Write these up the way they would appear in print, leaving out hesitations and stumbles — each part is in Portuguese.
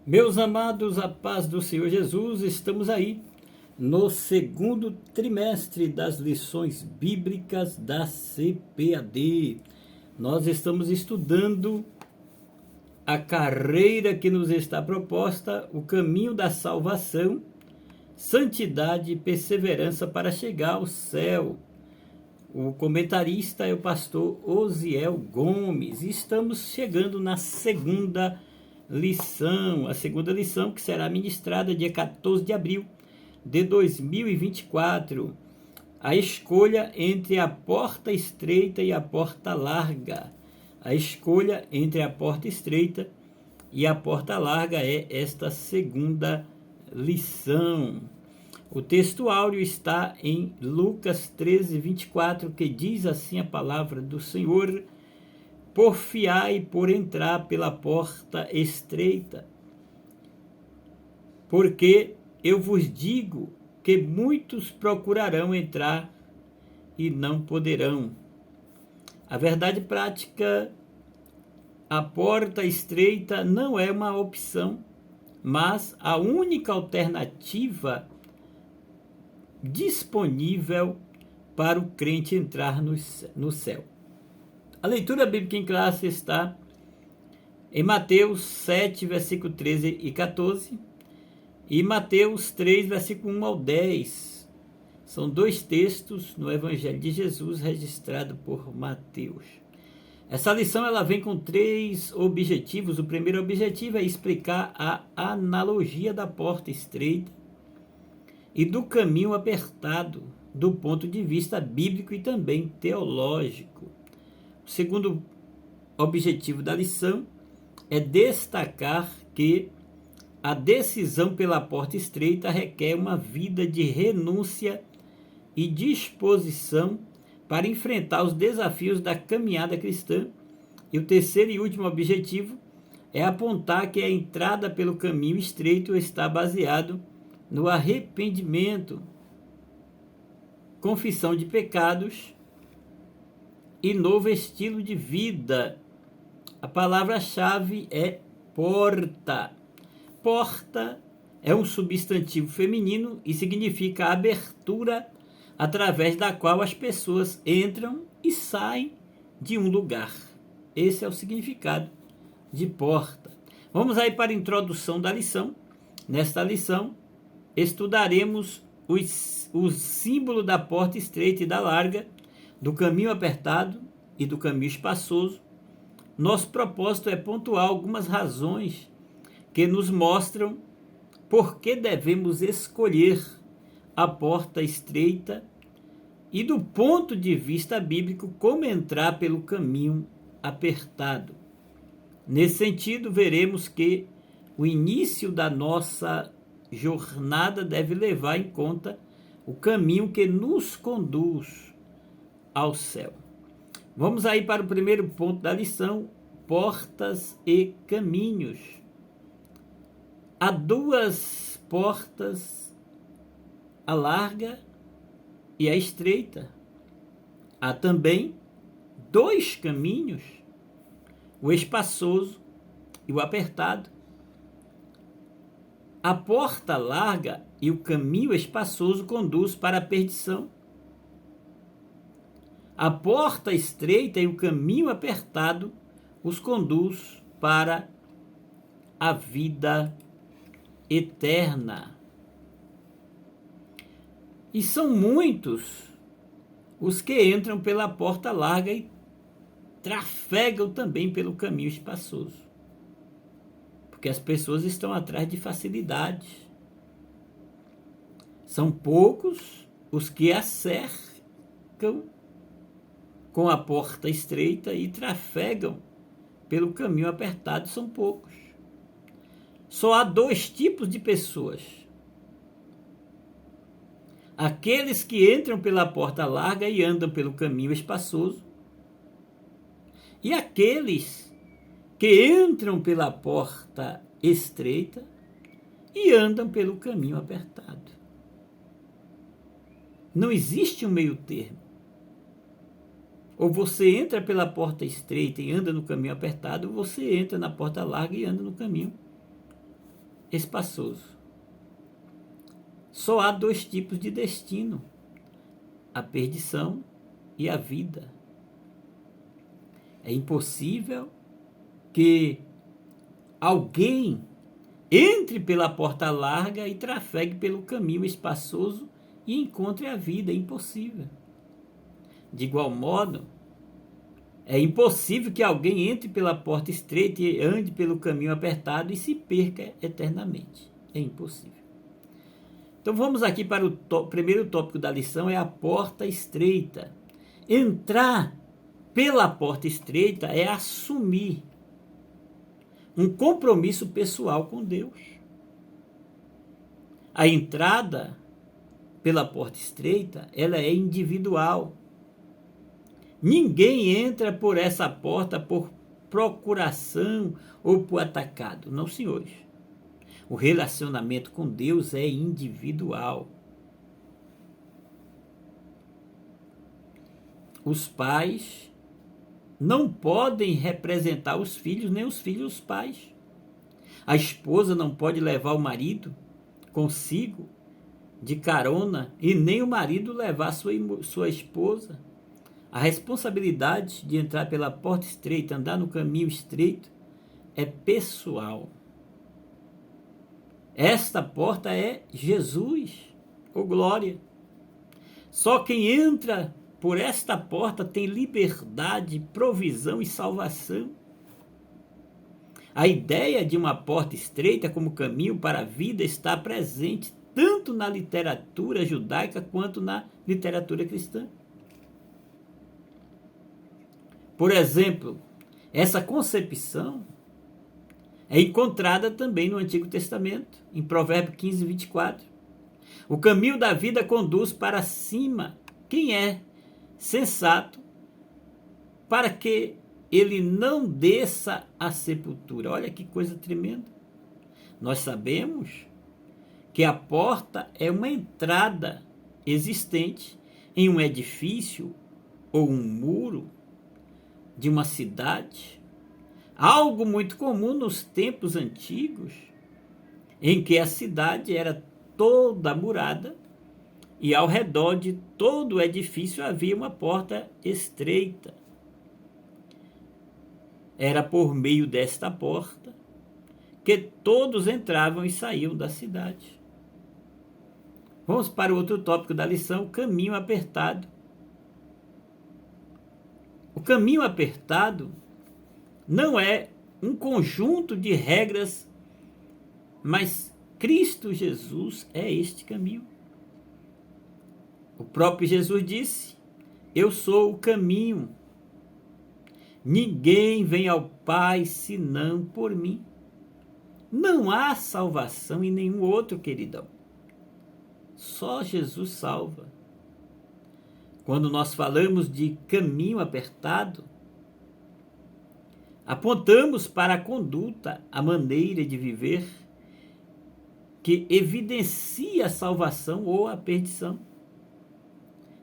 Meus amados, a paz do Senhor Jesus, estamos aí no segundo trimestre das lições bíblicas da CPAD. Nós estamos estudando a carreira que nos está proposta, o caminho da salvação, santidade e perseverança para chegar ao céu. O comentarista é o pastor Osiel Gomes. Estamos chegando na segunda lição, a segunda lição que será ministrada dia 14 de abril de 2024. A escolha entre a porta estreita e a porta larga. A escolha entre a porta estreita e a porta larga é esta segunda lição. O texto áureo está em Lucas 13, 24, que diz assim a palavra do Senhor: porfiai por entrar pela porta estreita, porque eu vos digo que muitos procurarão entrar e não poderão. A verdade prática, a porta estreita não é uma opção, mas a única alternativa disponível para o crente entrar no céu. A leitura bíblica em classe está em Mateus 7, versículo 13 e 14, e Mateus 3, versículo 1 ao 10. São dois textos no Evangelho de Jesus registrado por Mateus. Essa lição ela vem com três objetivos. O primeiro objetivo é explicar a analogia da porta estreita e do caminho apertado, do ponto de vista bíblico e também teológico. O segundo objetivo da lição é destacar que a decisão pela porta estreita requer uma vida de renúncia e disposição para enfrentar os desafios da caminhada cristã. E o terceiro e último objetivo é apontar que a entrada pelo caminho estreito está baseado no arrependimento, confissão de pecados e novo estilo de vida. A palavra-chave é porta. Porta é um substantivo feminino e significa abertura através da qual as pessoas entram e saem de um lugar. Esse é o significado de porta. Vamos aí para a introdução da lição. Nesta lição, estudaremos o símbolo da porta estreita e da larga, do caminho apertado e do caminho espaçoso. Nosso propósito é pontuar algumas razões que nos mostram por que devemos escolher a porta estreita e, do ponto de vista bíblico, como entrar pelo caminho apertado. Nesse sentido, veremos que o início da nossa jornada deve levar em conta o caminho que nos conduz ao céu. Vamos aí para o primeiro ponto da lição: portas e caminhos. Há duas portas, a larga e a estreita. Há também dois caminhos, o espaçoso e o apertado. A porta larga e o caminho espaçoso conduz para a perdição. A porta estreita e o caminho apertado os conduz para a vida eterna. E são muitos os que entram pela porta larga e trafegam também pelo caminho espaçoso, porque as pessoas estão atrás de facilidades. São poucos os que acercam com a porta estreita e trafegam pelo caminho apertado. São poucos. Só há dois tipos de pessoas: aqueles que entram pela porta larga e andam pelo caminho espaçoso, e aqueles que entram pela porta estreita e andam pelo caminho apertado. Não existe um meio termo. Ou você entra pela porta estreita e anda no caminho apertado, ou você entra na porta larga e anda no caminho espaçoso. Só há dois tipos de destino: a perdição e a vida. É impossível que alguém entre pela porta larga e trafegue pelo caminho espaçoso e encontre a vida. É impossível. De igual modo, é impossível que alguém entre pela porta estreita e ande pelo caminho apertado e se perca eternamente. É impossível. Então vamos aqui para o primeiro tópico da lição, é a porta estreita. Entrar pela porta estreita é assumir um compromisso pessoal com Deus. A entrada pela porta estreita, ela é individual. Ninguém entra por essa porta por procuração ou por atacado. Não, senhores. O relacionamento com Deus é individual. Os pais não podem representar os filhos, nem os filhos os pais. A esposa não pode levar o marido consigo de carona e nem o marido levar sua esposa. A responsabilidade de entrar pela porta estreita, andar no caminho estreito, é pessoal. Esta porta é Jesus, ô glória. Só quem entra por esta porta tem liberdade, provisão e salvação. A ideia de uma porta estreita como caminho para a vida está presente tanto na literatura judaica quanto na literatura cristã. Por exemplo, essa concepção é encontrada também no Antigo Testamento, em Provérbios 15, 24. O caminho da vida conduz para cima. Quem é sensato para que ele não desça à sepultura? Olha que coisa tremenda. Nós sabemos que a porta é uma entrada existente em um edifício ou um muro de uma cidade, algo muito comum nos tempos antigos, em que a cidade era toda murada e ao redor de todo o edifício havia uma porta estreita. Era por meio desta porta que todos entravam e saíam da cidade. Vamos para o outro tópico da lição, caminho apertado. O caminho apertado não é um conjunto de regras, mas Cristo Jesus é este caminho. O próprio Jesus disse: eu sou o caminho. Ninguém vem ao Pai senão por mim. Não há salvação em nenhum outro, queridão. Só Jesus salva. Quando nós falamos de caminho apertado, apontamos para a conduta, a maneira de viver que evidencia a salvação ou a perdição.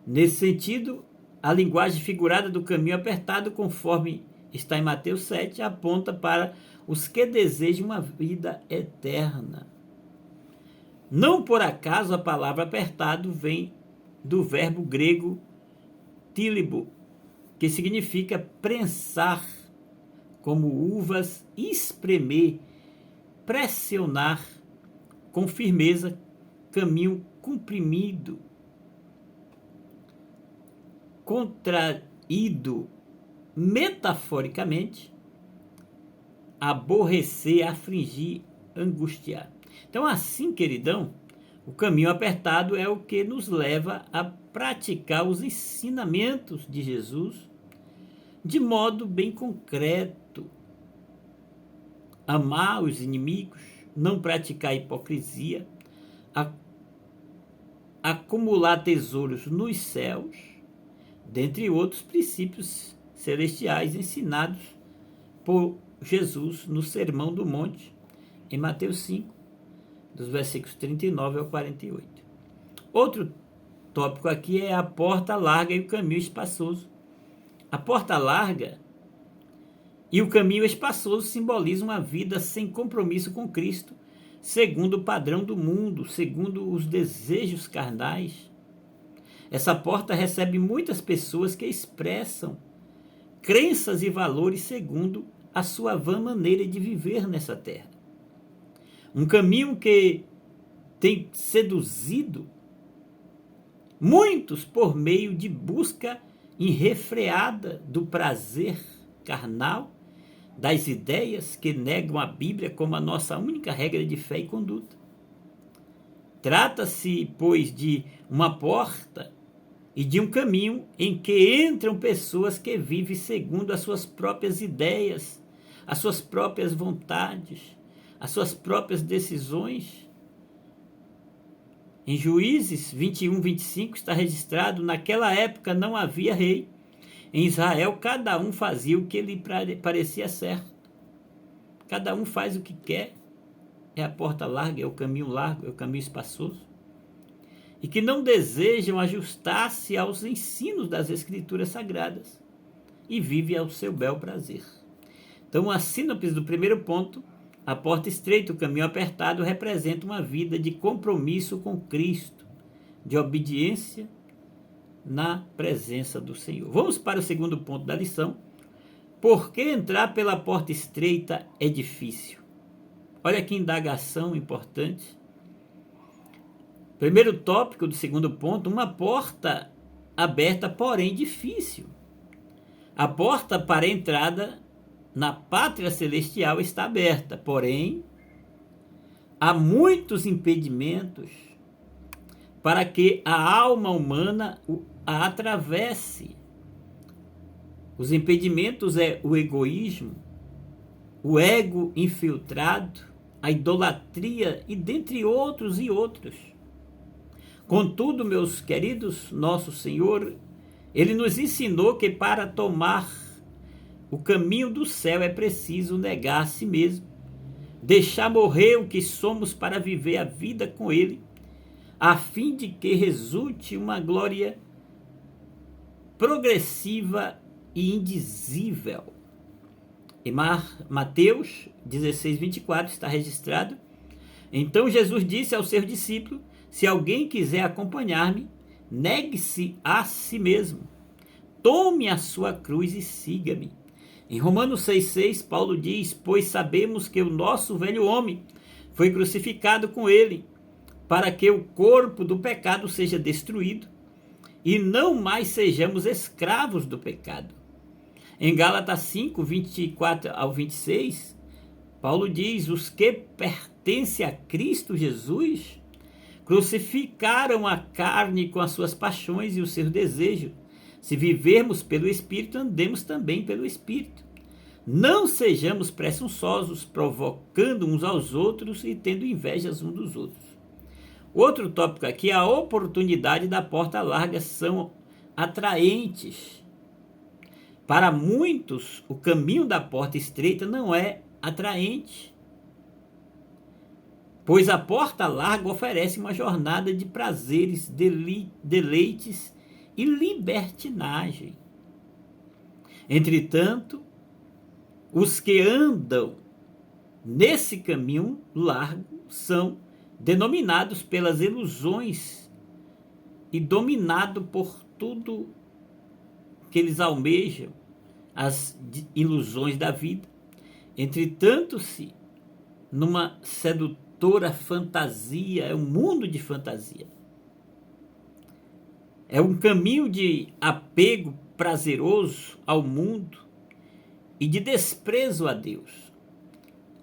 Nesse sentido, a linguagem figurada do caminho apertado, conforme está em Mateus 7, aponta para os que desejam uma vida eterna. Não por acaso a palavra apertado vem do verbo grego tílibo, que significa prensar, como uvas, espremer, pressionar com firmeza, caminho comprimido, contraído, metaforicamente, aborrecer, afligir, angustiar. Então, assim, queridão, o caminho apertado é o que nos leva a praticar os ensinamentos de Jesus de modo bem concreto. Amar os inimigos, não praticar hipocrisia, acumular tesouros nos céus, dentre outros princípios celestiais ensinados por Jesus no Sermão do Monte, em Mateus 5, dos versículos 39 ao 48. Outro tópico aqui é a porta larga e o caminho espaçoso. A porta larga e o caminho espaçoso simbolizam uma vida sem compromisso com Cristo, segundo o padrão do mundo, segundo os desejos carnais. Essa porta recebe muitas pessoas que expressam crenças e valores segundo a sua vã maneira de viver nessa terra. Um caminho que tem seduzido muitos por meio de busca irrefreada do prazer carnal, das ideias que negam a Bíblia como a nossa única regra de fé e conduta. Trata-se, pois, de uma porta e de um caminho em que entram pessoas que vivem segundo as suas próprias ideias, as suas próprias vontades, as suas próprias decisões. Em Juízes 21, 25 está registrado: naquela época não havia rei. Em Israel, cada um fazia o que lhe parecia certo. Cada um faz o que quer. É a porta larga, é o caminho largo, é o caminho espaçoso. E que não desejam ajustar-se aos ensinos das Escrituras Sagradas e vivem ao seu bel prazer. Então, a sínopse do primeiro ponto: a porta estreita, o caminho apertado, representa uma vida de compromisso com Cristo, de obediência na presença do Senhor. Vamos para o segundo ponto da lição. Por que entrar pela porta estreita é difícil? Olha que indagação importante. Primeiro tópico do segundo ponto: uma porta aberta, porém difícil. A porta para a entrada na pátria celestial está aberta, porém há muitos impedimentos para que a alma humana a atravesse. Os impedimentos é o egoísmo, o ego infiltrado, a idolatria e dentre outros e outros. Contudo, meus queridos, nosso Senhor, Ele nos ensinou que para tomar o caminho do céu é preciso negar a si mesmo, deixar morrer o que somos para viver a vida com Ele, a fim de que resulte uma glória progressiva e indizível. Em Mateus 16, 24 está registrado: então Jesus disse aos seus discípulos: se alguém quiser acompanhar-me, negue-se a si mesmo, tome a sua cruz e siga-me. Em Romanos 6,6, Paulo diz: pois sabemos que o nosso velho homem foi crucificado com ele, para que o corpo do pecado seja destruído e não mais sejamos escravos do pecado. Em Gálatas 5, 24 ao 26, Paulo diz: os que pertencem a Cristo Jesus crucificaram a carne com as suas paixões e os seus desejos. Se vivermos pelo Espírito, andemos também pelo Espírito. Não sejamos presunçosos, provocando uns aos outros e tendo invejas uns dos outros. Outro tópico aqui: a oportunidade da porta larga são atraentes. Para muitos, o caminho da porta estreita não é atraente, pois a porta larga oferece uma jornada de prazeres, deleites e libertinagem. Entretanto, os que andam nesse caminho largo são denominados pelas ilusões e dominados por tudo que eles almejam, as ilusões da vida. Entretanto-se numa sedutora fantasia, é um mundo de fantasia. É um caminho de apego prazeroso ao mundo e de desprezo a Deus.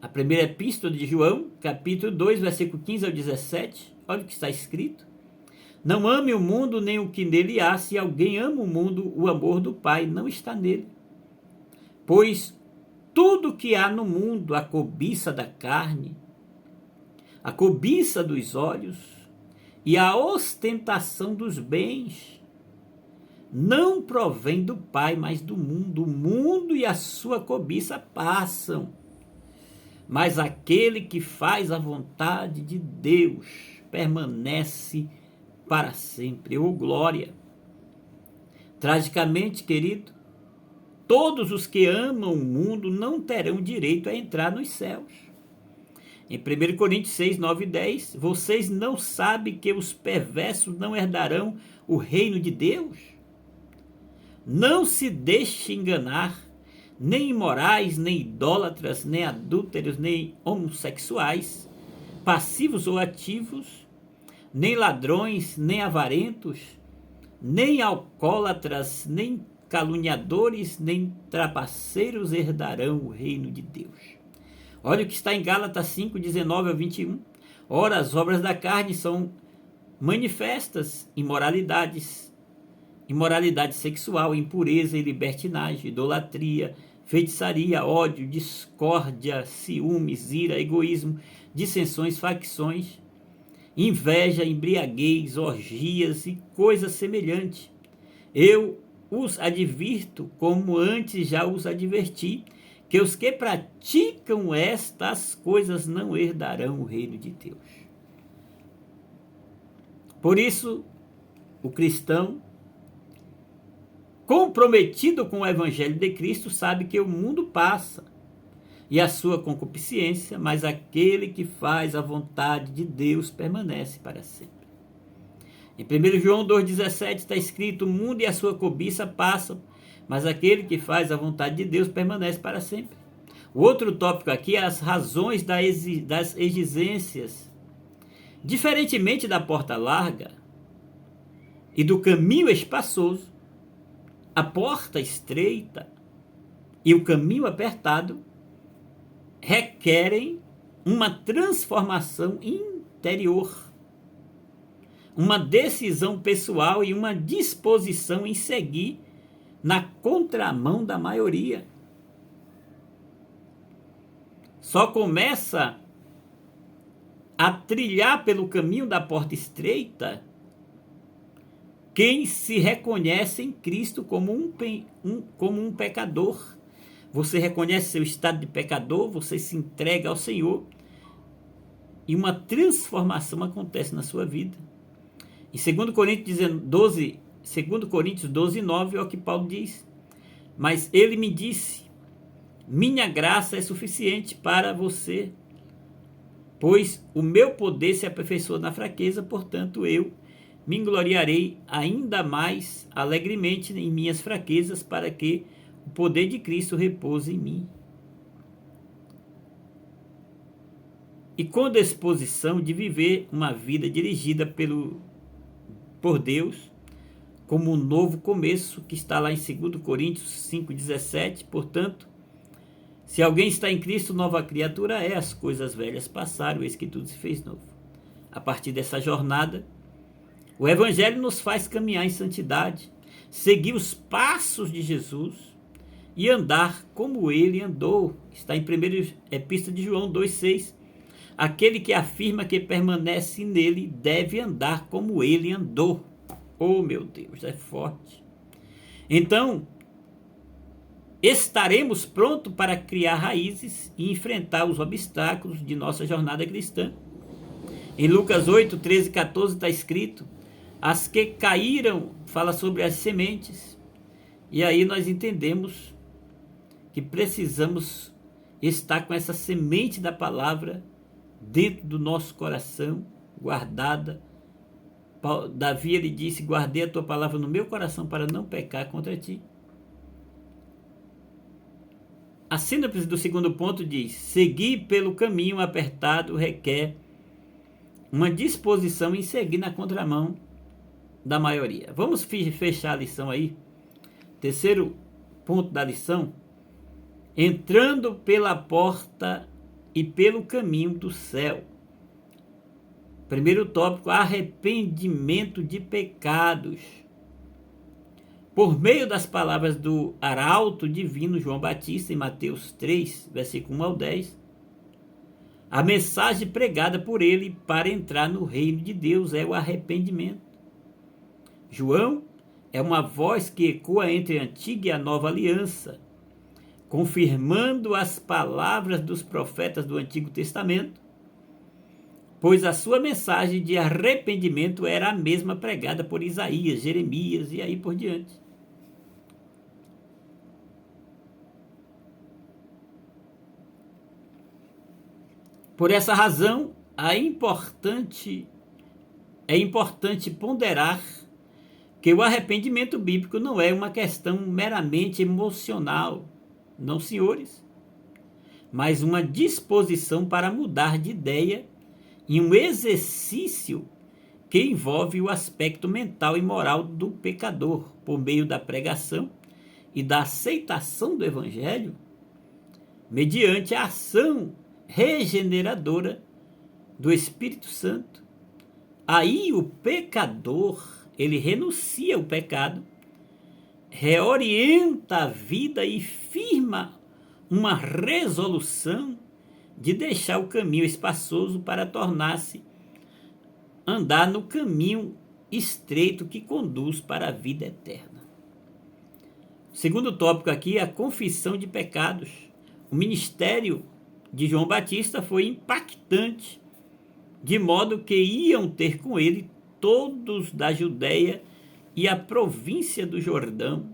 A primeira epístola de João, capítulo 2, versículo 15 ao 17, olha o que está escrito: não ame o mundo nem o que nele há. Se alguém ama o mundo, o amor do Pai não está nele. Pois tudo que há no mundo, a cobiça da carne, a cobiça dos olhos e a ostentação dos bens, não provém do Pai, mas do mundo. O mundo e a sua cobiça passam, mas aquele que faz a vontade de Deus permanece para sempre. Oh, glória! Tragicamente, querido, todos os que amam o mundo não terão direito a entrar nos céus. Em 1 Coríntios 6, 9 e 10, vocês não sabem que os perversos não herdarão o reino de Deus? Não se deixe enganar, nem imorais, nem idólatras, nem adúlteros, nem homossexuais, passivos ou ativos, nem ladrões, nem avarentos, nem alcoólatras, nem caluniadores, nem trapaceiros herdarão o reino de Deus. Olha o que está em Gálatas 5, 19 a 21. Ora, as obras da carne são manifestas: imoralidade sexual, impureza e libertinagem, idolatria, feitiçaria, ódio, discórdia, ciúmes, ira, egoísmo, dissensões, facções, inveja, embriaguez, orgias e coisas semelhantes. Eu os advirto, como antes já os adverti, que os que praticam estas coisas não herdarão o reino de Deus. Por isso, o cristão comprometido com o evangelho de Cristo sabe que o mundo passa e a sua concupiscência, mas aquele que faz a vontade de Deus permanece para sempre. Em 1 João 2,17 está escrito: o mundo e a sua cobiça passam, mas aquele que faz a vontade de Deus permanece para sempre. O outro tópico aqui é as razões das exigências. Diferentemente da porta larga e do caminho espaçoso, a porta estreita e o caminho apertado requerem uma transformação interior, uma decisão pessoal e uma disposição em seguir na contramão da maioria. Só começa a trilhar pelo caminho da porta estreita quem se reconhece em Cristo como um pecador. Você reconhece seu estado de pecador, você se entrega ao Senhor e uma transformação acontece na sua vida. Em 2 Coríntios 12, 9, é o que Paulo diz: mas ele me disse, minha graça é suficiente para você, pois o meu poder se aperfeiçoa na fraqueza, portanto eu me gloriarei ainda mais alegremente em minhas fraquezas, para que o poder de Cristo repouse em mim. E com disposição de viver uma vida dirigida por Deus, como um novo começo, que está lá em 2 Coríntios 5,17. Portanto, se alguém está em Cristo, nova criatura é, as coisas velhas passaram, eis que tudo se fez novo. A partir dessa jornada, o Evangelho nos faz caminhar em santidade, seguir os passos de Jesus e andar como ele andou. Está em 1 Epístola de João 2,6. Aquele que afirma que permanece nele deve andar como ele andou. Oh, meu Deus, é forte. Então, estaremos prontos para criar raízes e enfrentar os obstáculos de nossa jornada cristã. Em Lucas 8, 13 e 14 está escrito: as que caíram, fala sobre as sementes. E aí nós entendemos que precisamos estar com essa semente da palavra dentro do nosso coração, guardada. Davi, ele disse: guardei a tua palavra no meu coração para não pecar contra ti. A síntese do segundo ponto diz: seguir pelo caminho apertado requer uma disposição em seguir na contramão da maioria. Vamos fechar a lição aí. Terceiro ponto da lição: entrando pela porta e pelo caminho do céu. Primeiro tópico: arrependimento de pecados. Por meio das palavras do arauto divino João Batista, em Mateus 3, versículo 1 ao 10, a mensagem pregada por ele para entrar no reino de Deus é o arrependimento. João é uma voz que ecoa entre a antiga e a nova aliança, confirmando as palavras dos profetas do Antigo Testamento, pois a sua mensagem de arrependimento era a mesma pregada por Isaías, Jeremias e aí por diante. Por essa razão, é importante ponderar que o arrependimento bíblico não é uma questão meramente emocional, não, senhores, mas uma disposição para mudar de ideia e um exercício que envolve o aspecto mental e moral do pecador, por meio da pregação e da aceitação do Evangelho, mediante a ação regeneradora do Espírito Santo. Aí o pecador, ele renuncia ao pecado, reorienta a vida e firma uma resolução de deixar o caminho espaçoso para tornar-se andar no caminho estreito que conduz para a vida eterna. O segundo tópico aqui é a confissão de pecados. O ministério de João Batista foi impactante, de modo que iam ter com ele todos da Judéia e a província do Jordão.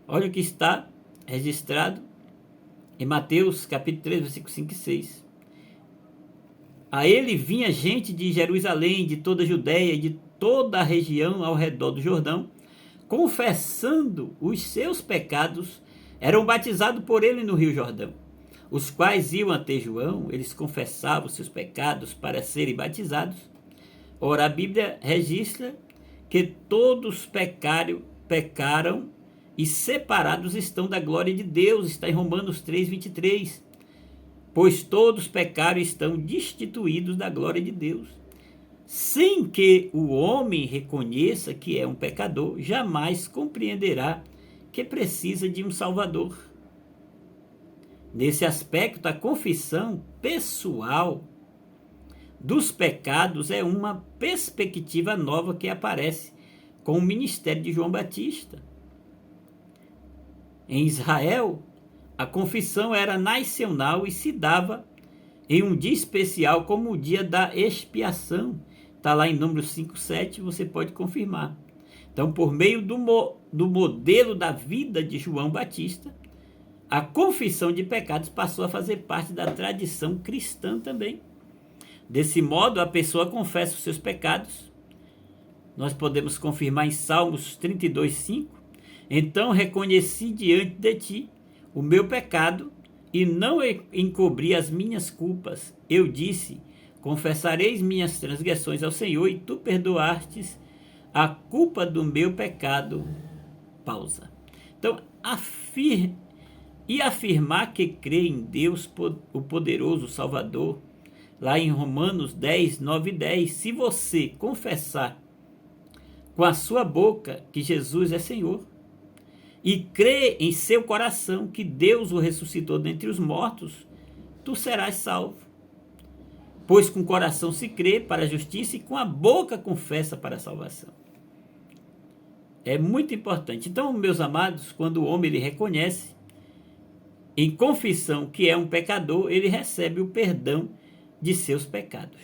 Olha o que está registrado em Mateus capítulo 3, versículos 5 e 6. A ele vinha gente de Jerusalém, de toda a Judéia e de toda a região ao redor do Jordão, confessando os seus pecados, eram batizados por ele no Rio Jordão. Os quais iam até João, eles confessavam os seus pecados para serem batizados. Ora, a Bíblia registra que todos pecaram e separados estão da glória de Deus, está em Romanos 3, 23. Pois todos pecaram e estão destituídos da glória de Deus. Sem que o homem reconheça que é um pecador, jamais compreenderá que precisa de um Salvador. Nesse aspecto, a confissão pessoal dos pecados é uma perspectiva nova que aparece com o ministério de João Batista. Em Israel, a confissão era nacional e se dava em um dia especial, como o dia da expiação. Está lá em Números 5:7, você pode confirmar. Então, por meio do modelo da vida de João Batista, a confissão de pecados passou a fazer parte da tradição cristã também. Desse modo, a pessoa confessa os seus pecados. Nós podemos confirmar em Salmos 32:5. Então reconheci diante de ti o meu pecado e não encobri as minhas culpas. Eu disse, confessareis minhas transgressões ao Senhor e tu perdoastes a culpa do meu pecado. Pausa. Então, afirmar que crê em Deus, o poderoso Salvador, lá em Romanos 10, 9 e 10, se você confessar com a sua boca que Jesus é Senhor e crê em seu coração que Deus o ressuscitou dentre os mortos, tu serás salvo. Pois com o coração se crê para a justiça e com a boca confessa para a salvação. É muito importante. Então, meus amados, quando o homem ele reconhece em confissão que é um pecador, ele recebe o perdão de seus pecados.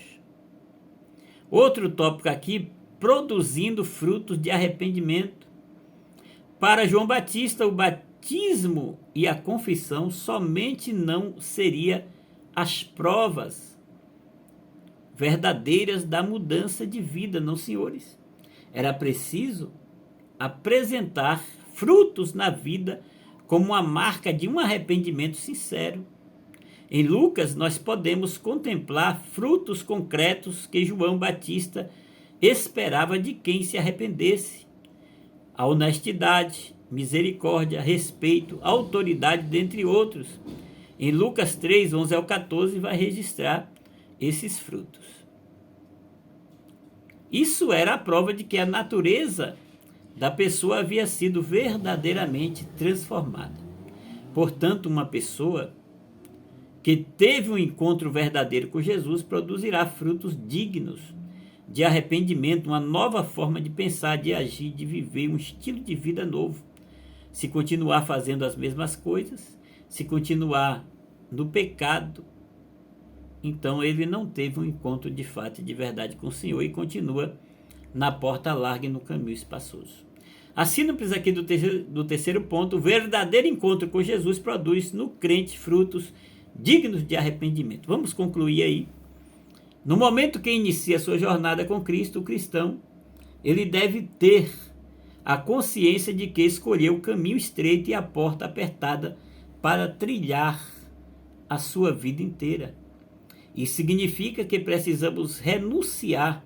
Outro tópico aqui, produzindo frutos de arrependimento. Para João Batista, o batismo e a confissão somente não seria as provas verdadeiras da mudança de vida, não, senhores. Era preciso apresentar frutos na vida como uma marca de um arrependimento sincero. Em Lucas, nós podemos contemplar frutos concretos que João Batista esperava de quem se arrependesse. A honestidade, misericórdia, respeito, autoridade, dentre outros. Em Lucas 3, 11 ao 14, vai registrar esses frutos. Isso era a prova de que a natureza da pessoa havia sido verdadeiramente transformada. Portanto, uma pessoa que teve um encontro verdadeiro com Jesus produzirá frutos dignos de arrependimento, uma nova forma de pensar, de agir, de viver, um estilo de vida novo. Se continuar fazendo as mesmas coisas, se continuar no pecado, então ele não teve um encontro de fato e de verdade com o Senhor e continua na porta larga e no caminho espaçoso. A síntese aqui do terceiro ponto, o verdadeiro encontro com Jesus produz no crente frutos dignos de arrependimento. Vamos concluir aí. No momento que inicia a sua jornada com Cristo, o cristão, ele deve ter a consciência de que escolheu o caminho estreito e a porta apertada para trilhar a sua vida inteira. Isso significa que precisamos renunciar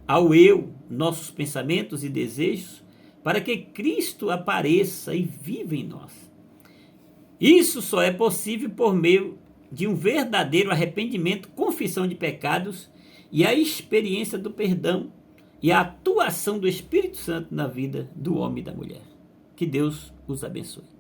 ao eu, nossos pensamentos e desejos, para que Cristo apareça e viva em nós. Isso só é possível por meio de um verdadeiro arrependimento, confissão de pecados e a experiência do perdão e a atuação do Espírito Santo na vida do homem e da mulher. Que Deus os abençoe.